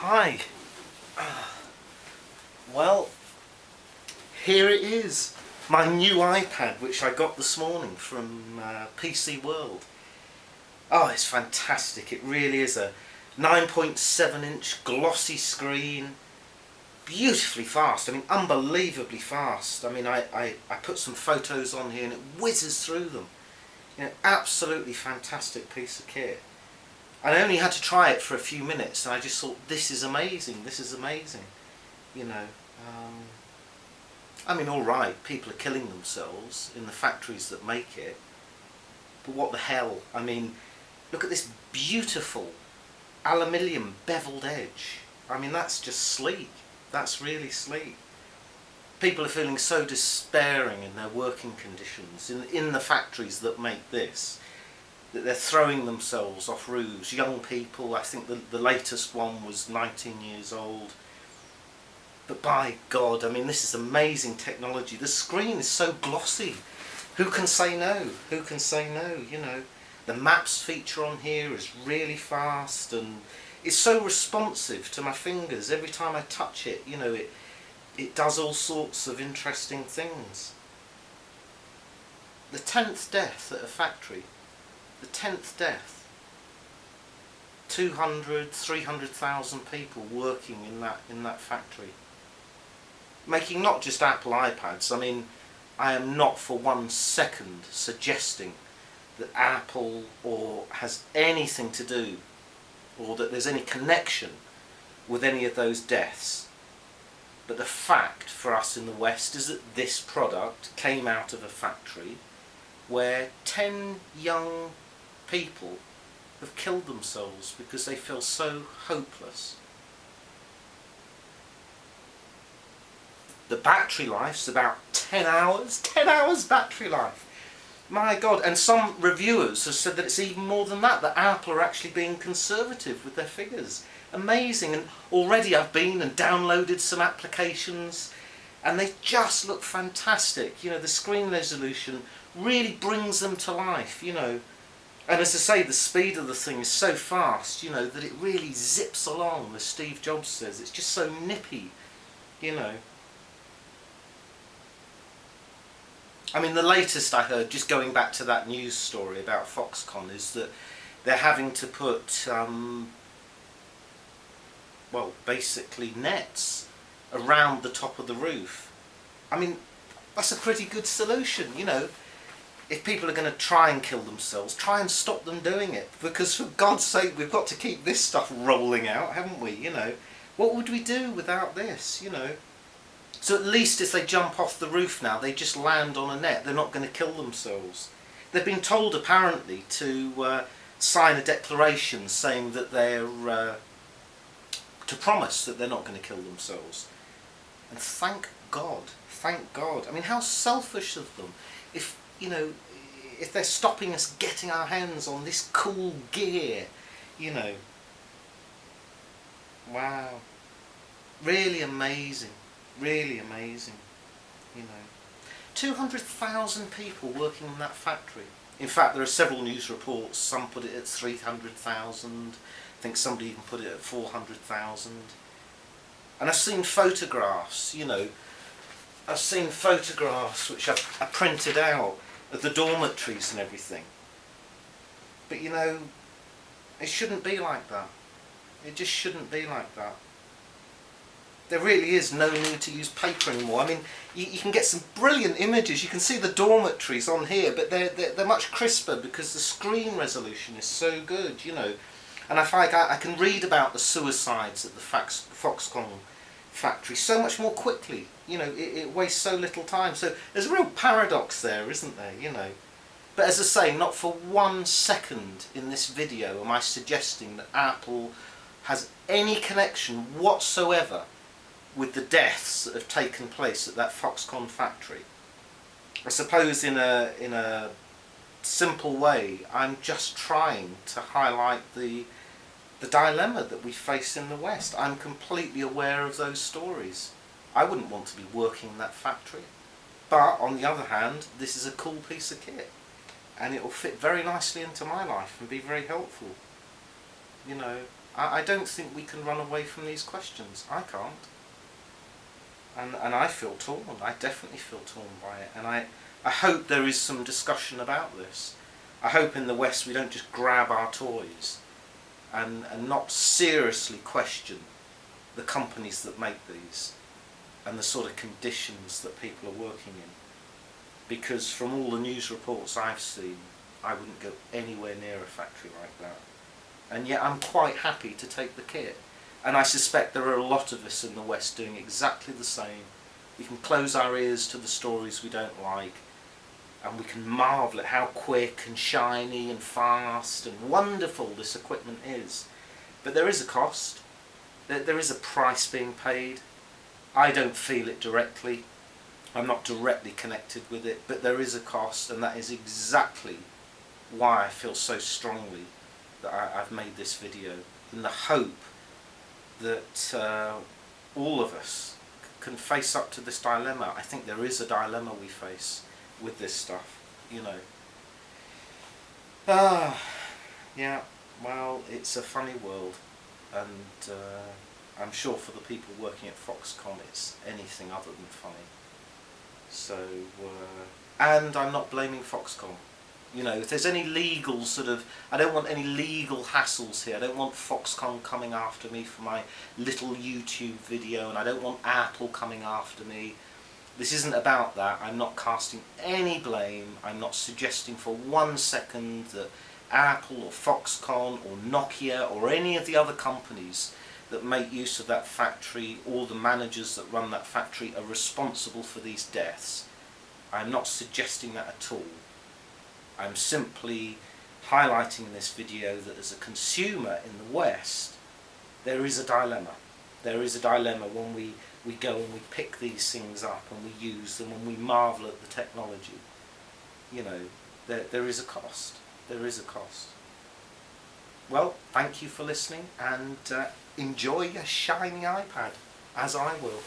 Hi. Well, here it is. My new iPad, which I got this morning from PC World. Oh, it's fantastic. It really is a 9.7-inch glossy screen. Beautifully fast. I mean, unbelievably fast. I mean, I put some photos on here and it whizzes through them. You know, absolutely fantastic piece of kit. I only had to try it for a few minutes and I just thought, this is amazing, this is amazing. You know, I mean, alright, people are killing themselves in the factories that make it, but what the hell? I mean, look at this beautiful aluminium beveled edge. I mean, that's just sleek. That's really sleek. People are feeling so despairing in their working conditions in the factories that make this, that they're throwing themselves off roofs. Young people, I think the latest one was 19 years old. But by God, I mean, this is amazing technology. The screen is so glossy. Who can say no? Who can say no? You know, the maps feature on here is really fast and it's so responsive to my fingers. Every time I touch it, you know, it does all sorts of interesting things. The 10th death at a factory. The 10th death. 200, 300,000 people working in that factory. Making not just Apple iPads. I mean, I am not for 1 second suggesting that Apple has anything to do, or that there's any connection with any of those deaths. But the fact for us in the West is that this product came out of a factory where 10 young people have killed themselves because they feel so hopeless. The battery life's about 10 hours. 10 hours battery life. My God, and some reviewers have said that it's even more than that, that Apple are actually being conservative with their figures. Amazing, and already I've been and downloaded some applications and they just look fantastic. You know, the screen resolution really brings them to life, you know. And as I say, the speed of the thing is so fast, you know, that it really zips along, as Steve Jobs says. It's just so nippy, you know. I mean, the latest I heard, just going back to that news story about Foxconn, is that they're having to put, well, basically nets around the top of the roof. I mean, that's a pretty good solution, you know. If people are going to try and kill themselves, try and stop them doing it. Because for God's sake, we've got to keep this stuff rolling out, haven't we, you know. What would we do without this, you know? So at least if they jump off the roof now, they just land on a net. They're not going to kill themselves. They've been told apparently to sign a declaration saying that they're to promise that they're not going to kill themselves. And thank God, thank God. I mean, how selfish of them. If, you know, if they're stopping us getting our hands on this cool gear, you know. Wow. Really amazing. Really amazing, you know. 200,000 people working in that factory. In fact, there are several news reports. Some put it at 300,000. I think somebody even put it at 400,000. And I've seen photographs, you know. I've seen photographs which I printed out of the dormitories and everything. But you know, it shouldn't be like that. It just shouldn't be like that. There really is no need to use paper anymore. I mean, you can get some brilliant images. You can see the dormitories on here, but they're much crisper because the screen resolution is so good, you know. And I find I can read about the suicides at the Foxconn factory so much more quickly. You know, it wastes so little time. So there's a real paradox there, isn't there, you know. But as I say, not for 1 second in this video am I suggesting that Apple has any connection whatsoever with the deaths that have taken place at that Foxconn factory. I suppose in a simple way, I'm just trying to highlight the dilemma that we face in the West. I'm completely aware of those stories. I wouldn't want to be working in that factory. But on the other hand, this is a cool piece of kit. And it will fit very nicely into my life and be very helpful. You know, I don't think we can run away from these questions. I can't. And I feel torn. I definitely feel torn by it. And I hope there is some discussion about this. I hope in the West we don't just grab our toys and not seriously question the companies that make these and the sort of conditions that people are working in. Because from all the news reports I've seen, I wouldn't go anywhere near a factory like that. And yet I'm quite happy to take the kit. And I suspect there are a lot of us in the West doing exactly the same. We can close our ears to the stories we don't like, and we can marvel at how quick and shiny and fast and wonderful this equipment is. But there is a cost. There is a price being paid. I don't feel it directly. I'm not directly connected with it, but there is a cost, and that is exactly why I feel so strongly that I've made this video, in the hope that all of us can face up to this dilemma. I think there is a dilemma we face with this stuff, you know. Yeah, well, it's a funny world, and I'm sure for the people working at Foxconn it's anything other than funny. So, and I'm not blaming Foxconn. You know, if there's any legal sort of, I don't want any legal hassles here. I don't want Foxconn coming after me for my little YouTube video, and I don't want Apple coming after me. This isn't about that. I'm not casting any blame. I'm not suggesting for 1 second that Apple or Foxconn or Nokia or any of the other companies that make use of that factory, or the managers that run that factory, are responsible for these deaths. I'm not suggesting that at all. I'm simply highlighting in this video that as a consumer in the West, there is a dilemma. There is a dilemma when we go and we pick these things up and we use them and we marvel at the technology. You know, there is a cost. There is a cost. Well, thank you for listening, and enjoy your shiny iPad, as I will.